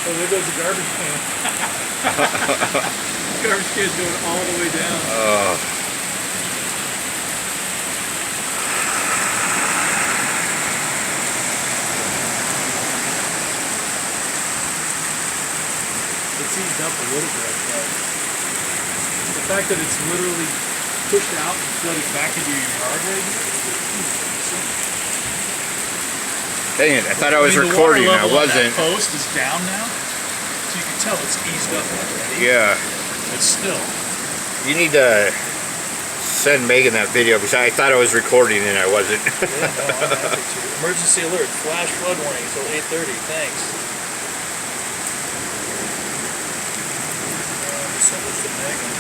Oh, there goes the garbage can. Garbage can's going all the way down. It's eased up a little bit, but the fact that it's literally pushed out and flooded back into your yard right here. Dang it, I thought I was recording, the I wasn't. That post is down now, so you can tell it's eased up already. Yeah. But still. You need to send Megan that video because I thought I was recording and I wasn't. Yeah, no, I'm happy to. Emergency alert, flash flood warning until 8:30, thanks. Send this to Megan.